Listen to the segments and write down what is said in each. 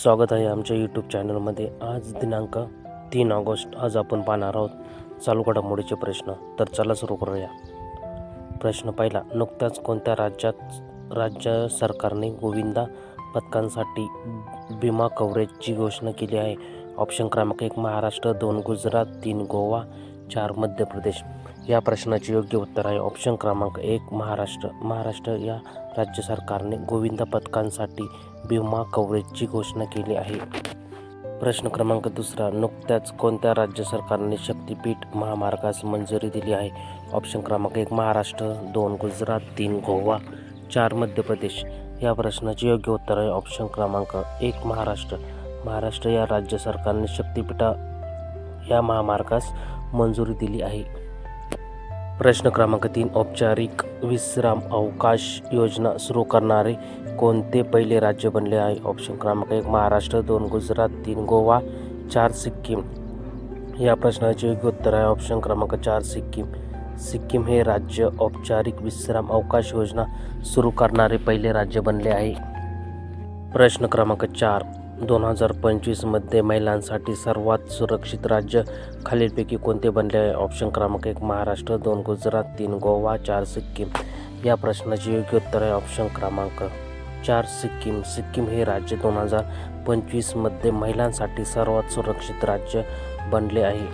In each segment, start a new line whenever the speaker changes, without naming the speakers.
स्वागत आहे आमच्या यूट्यूब चॅनलमध्ये। आज दिनांक 3 ऑगस्ट। आज आपण पाहणार आहोत चालू घडामोडीचे प्रश्न। तर चला सुरू करूया। प्रश्न पहिला, नुकत्याच कोणत्या राज्य सरकारने गोविंदा पथकांसाठी विमा कव्हरेजची घोषणा केली आहे? ऑप्शन क्रमांक 1 महाराष्ट्र, 2 गुजरात, 3 गोवा, 4 मध्य प्रदेश। या प्रश्नाचे योग्य उत्तर आहे ऑप्शन क्रमांक 1 महाराष्ट्र। महाराष्ट्र या राज्य सरकारने गोविंदा पथकांसाठी विमा कव्हरेजची घोषणा केली आहे। प्रश्न क्रमांक 2, नुकत्याच कोणत्या राज्य सरकारने शक्तिपीठ महामार्गास मंजुरी दिली आहे? ऑप्शन क्रमांक 1 महाराष्ट्र, 2 गुजरात, 3 गोवा, 4 मध्य प्रदेश। या प्रश्नाचे योग्य उत्तर आहे ऑप्शन क्रमांक 1 महाराष्ट्र। महाराष्ट्र या राज्य सरकारने शक्तिपीठ या महामार्गास मंजुरी दिली आहे। प्रश्न क्रमांक 3, औपचारिक विश्राम अवकाश योजना सुरू करणारे कोणते पहिले राज्य बनले आहे? ऑप्शन क्रमांक 1 महाराष्ट्र, 2 गुजरात, 3 गोवा, 4 सिक्कीम। या प्रश्नाचे योग्य उत्तर आहे ऑप्शन क्रमांक 4 सिक्कीम। सिक्कीम हे राज्य औपचारिक विश्राम अवकाश योजना सुरू करणारे पहिले राज्य बनले आहे। प्रश्न क्रमांक 4, 2025 मध्ये महिलांसाठी सर्वात सुरक्षित राज्य खालीलपैकी कोणते बनले आहे? ऑप्शन क्रमांक 1 महाराष्ट्र, 2 गुजरात, 3 गोवा, 4 सिक्कीम। या प्रश्नाचे योग्य उत्तर आहे ऑप्शन क्रमांक 4 सिक्कीम। सिक्कीम हे राज्य 2025 मध्ये महिलांसाठी सर्वात सुरक्षित राज्य बनले आहे।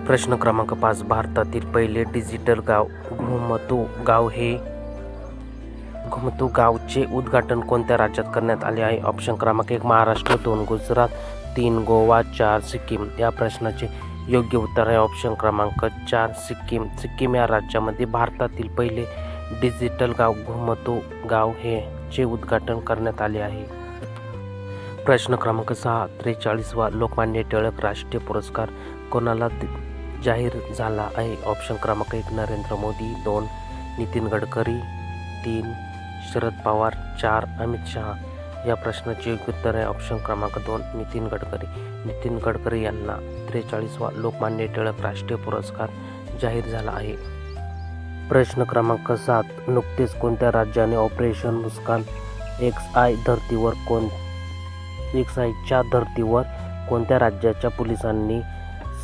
प्रश्न क्रमांक 5, भारतातील पहिले डिजिटल गाव घुमतू गावचे उद्घाटन कोणत्या राज्यात करण्यात आले आहे? ऑप्शन क्रमांक 1 महाराष्ट्र, 2 गुजरात, 3 गोवा, 4 सिक्कीम। या प्रश्नाचे योग्य उत्तर आहे ऑप्शन क्रमांक 4 सिक्कीम। सिक्कीम या राज्यामध्ये भारतातील पहिले डिजिटल गाव घुमतू गाव हे चे उद्घाटन करण्यात आले आहे। प्रश्न क्रमांक 6, 43वा लोकमान्य टिळक राष्ट्रीय पुरस्कार कोणाला जाहीर झाला आहे? ऑप्शन क्रमांक 1 नरेंद्र मोदी, 2 नितीन गडकरी, 3 शरद पवार, 4 अमित शहा। या प्रश्नाचे योग्य उत्तर आहे ऑप्शन क्रमांक 2 नितीन गडकरी। नितीन गडकरी यांना 43वा लोकमान्य टिळक राष्ट्रीय पुरस्कार जाहीर झाला आहे। प्रश्न क्रमांक 7, नुकतेच कोणत्या राज्याने ऑपरेशन मुस्कान XI च्या धर्तीवर कोणत्या राज्याच्या पोलिसांनी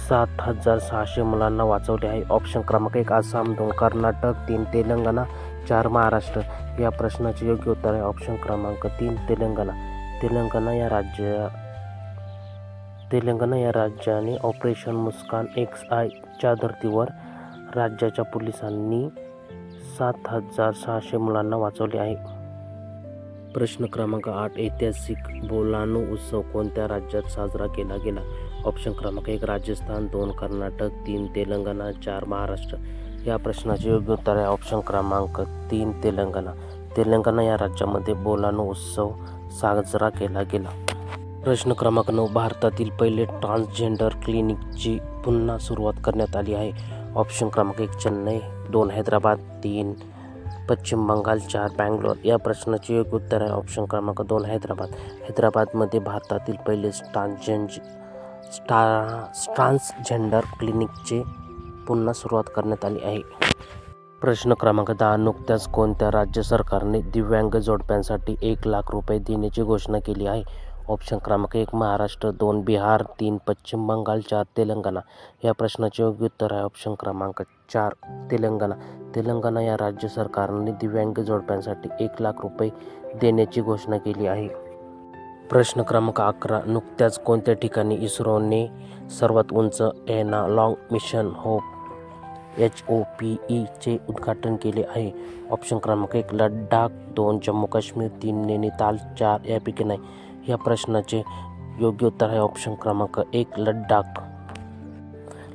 7,600 मुलांना वाचवले आहे? ऑप्शन क्रमांक 1 आसाम, 2 कर्नाटक, 3 तेलंगणा, 4 महाराष्ट्र। या प्रश्नाचे योग्य उत्तर आहे ऑप्शन क्रमांक 3 तेलंगणा। तेलंगणा या राज्याने ऑपरेशन मुस्कान XI च्या धर्तीवर राज्याच्या पोलिसांनी 7,600 मुलांना वाचवले आहे। प्रश्न क्रमांक 8, ऐतिहासिक बोलानो उत्सव कोणत्या राज्यात साजरा केला गेला? ऑप्शन क्रमांक 1 राजस्थान, 2 कर्नाटक, 3 तेलंगणा, 4 महाराष्ट्र। या प्रश्नाचे योग्य उत्तर आहे ऑप्शन क्रमांक 3 तेलंगणा। तेलंगणा या राज्यामध्ये बोलानो उत्सव साजरा केला गेला। प्रश्न क्रमांक 9, भारतातील पहिले ट्रान्सजेंडर क्लिनिकची पुन्हा सुरुवात करण्यात आली आहे। ऑप्शन क्रमांक 1 चेन्नई, 2 हैदराबाद, 3 पश्चिम बंगाल, 4 बँगलोर। या प्रश्नाचे योग्य उत्तर आहे ऑप्शन क्रमांक 2 हैदराबाद। हैदराबादमध्ये भारतातील पहिले ट्रान्सजेंडर क्लिनिकचे पुन्हा सुरुवात करण्यात आली आहे। प्रश्न क्रमांक 10, नुकत्याच कोणत्या राज्य सरकारने दिव्यांग जोडप्यांसाठी 1 लाख रुपये देण्याची घोषणा केली आहे? ऑप्शन क्रमांक 1 महाराष्ट्र, 2 बिहार, 3 पश्चिम बंगाल, 4 तेलंगणा। या प्रश्नाचे योग्य उत्तर आहे ऑप्शन क्रमांक 4 तेलंगणा। तेलंगणा या राज्य सरकारने दिव्यांग जोडप्यांसाठी 1 लाख रुपये देण्याची घोषणा केली आहे। प्रश्न क्रमांक 11, नुकत्याच कोणत्या ठिकाणी इस्रोने सर्वात उंच एनालॉग मिशन होप HOPE चे उद्घाटन केले आहे? ऑप्शन क्रमांक 1 लडाख, 2 जम्मू काश्मीर, 3 नैनिताल, 4 यापैकी नाही। या प्रश्नाचे योग्य उत्तर आहे ऑप्शन क्रमांक 1 लडाख।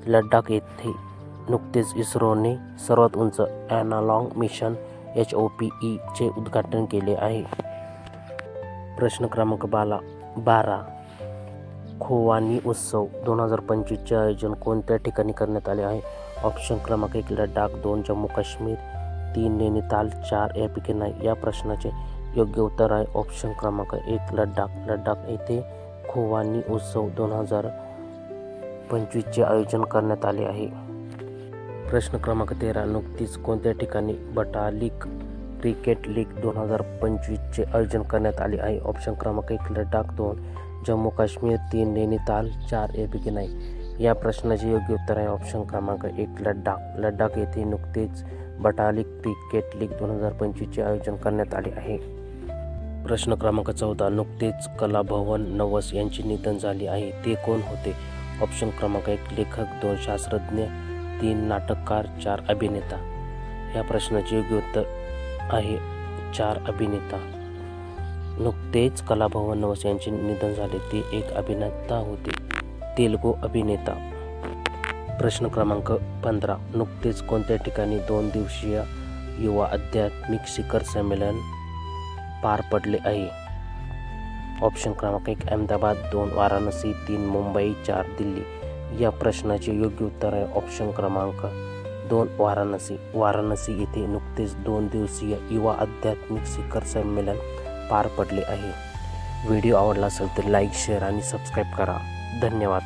लडाख येथे नुकतेच इस्रोने सर्वात उंच एनालॉग मिशन HOPE चे उद्घाटन केले आहे। प्रश्न क्रमांक 12, खोवानी उत्सव 2025 चे आयोजन कोणत्या ठिकाणी करण्यात आले आहे? ऑप्शन क्रमांक 1 लडाख, 2 जम्मू काश्मीर, 3 नैनिताल, 4 यापैकी नाही। या प्रश्नाचे योग्य उत्तर आहे ऑप्शन क्रमांक 1 लडाख। लडाख येथे खोवानी उत्सव 2025 चे आयोजन करण्यात आले आहे। प्रश्न क्रमांक 13, नुकतीच कोणत्या ठिकाणी बटालिक क्रिकेट लीग 2025 चे आयोजन करण्यात आले आहे? ऑप्शन क्रमांक 1 लडाख, 2 जम्मू काश्मीर, 3 नैनिताल, 4 ABK नाही। या प्रश्नाचे योग्य उत्तर आहे ऑप्शन क्रमांक 1 लडाख। लडाख येथे नुकतेच बटालिक क्रिकेट लीग 2025चे आयोजन करण्यात आले आहे। प्रश्न क्रमांक 14 नुकतेच कलाभवन नवस यांचे निधन झाले आहे, ते कोण होते? ऑप्शन क्रमांक 1 लेखक, 2 शास्त्रज्ञ, 3 नाटककार, 4 अभिनेता। या प्रश्नाचे योग्य उत्तर आहे 4 अभिनेता। नुकतेच कलाभवन नवस यांचे निधन झाले, ते एक अभिनेता होते, तेलुगू अभिनेता। प्रश्न क्रमांक 15 नुकतेच कोणत्या ठिकाणी 2 दिवसीय युवा आध्यात्मिक शिखर संमेलन पार पडले आहे? ऑप्शन क्रमांक 1 अहमदाबाद, 2 वाराणसी, 3 मुंबई, 4 दिल्ली। या प्रश्नाचे योग्य उत्तर आहे ऑप्शन क्रमांक 2 वाराणसी। वाराणसी येथे नुकतेच 2 दिवसीय युवा आध्यात्मिक शिखर संमेलन पार पडले आहे। व्हिडिओ आवडला असेल तर लाईक, शेअर आणि सबस्क्राईब करा। धन्यवाद।